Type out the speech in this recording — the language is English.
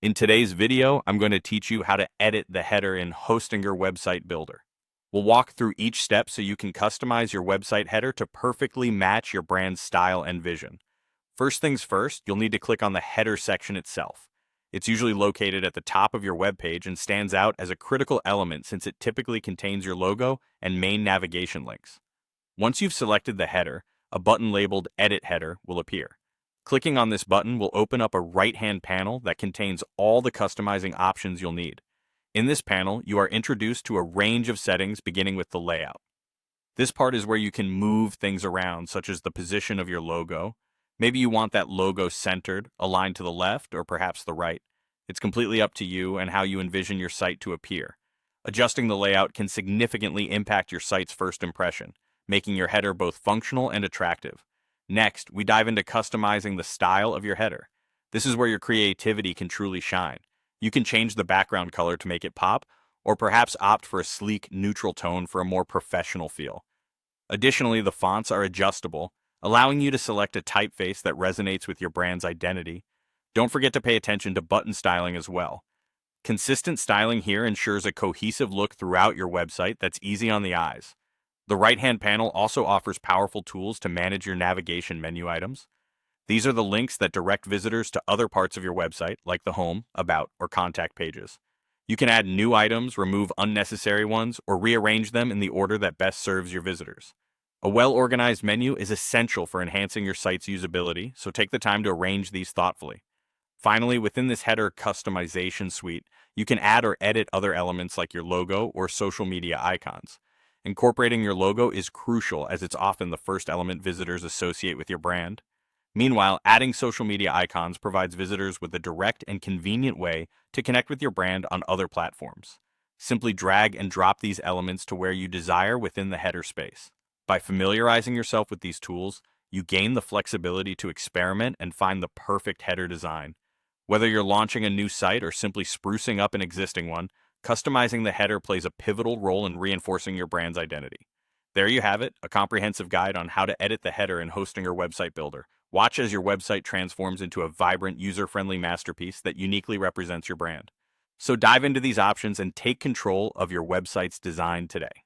In today's video, I'm going to teach you how to edit the header in Hostinger Website Builder. We'll walk through each step so you can customize your website header to perfectly match your brand's style and vision. First things first, you'll need to click on the header section itself. It's usually located at the top of your web page and stands out as a critical element since it typically contains your logo and main navigation links. Once you've selected the header, a button labeled Edit Header will appear. Clicking on this button will open up a right-hand panel that contains all the customizing options you'll need. In this panel, you are introduced to a range of settings beginning with the layout. This part is where you can move things around, such as the position of your logo. Maybe you want that logo centered, aligned to the left, or perhaps the right. It's completely up to you and how you envision your site to appear. Adjusting the layout can significantly impact your site's first impression, making your header both functional and attractive. Next, we dive into customizing the style of your header. This is where your creativity can truly shine. You can change the background color to make it pop, or perhaps opt for a sleek, neutral tone for a more professional feel. Additionally, the fonts are adjustable, allowing you to select a typeface that resonates with your brand's identity. Don't forget to pay attention to button styling as well. Consistent styling here ensures a cohesive look throughout your website that's easy on the eyes. The right-hand panel also offers powerful tools to manage your navigation menu items. These are the links that direct visitors to other parts of your website, like the home, about, or contact pages. You can add new items, remove unnecessary ones, or rearrange them in the order that best serves your visitors. A well-organized menu is essential for enhancing your site's usability, so take the time to arrange these thoughtfully. Finally, within this header customization suite, you can add or edit other elements like your logo or social media icons. Incorporating your logo is crucial as it's often the first element visitors associate with your brand. Meanwhile, adding social media icons provides visitors with a direct and convenient way to connect with your brand on other platforms. Simply drag and drop these elements to where you desire within the header space. By familiarizing yourself with these tools, you gain the flexibility to experiment and find the perfect header design. Whether you're launching a new site or simply sprucing up an existing one, customizing the header plays a pivotal role in reinforcing your brand's identity. There you have it, a comprehensive guide on how to edit the header in Hostinger Website Builder. Watch as your website transforms into a vibrant, user-friendly masterpiece that uniquely represents your brand. So dive into these options and take control of your website's design today.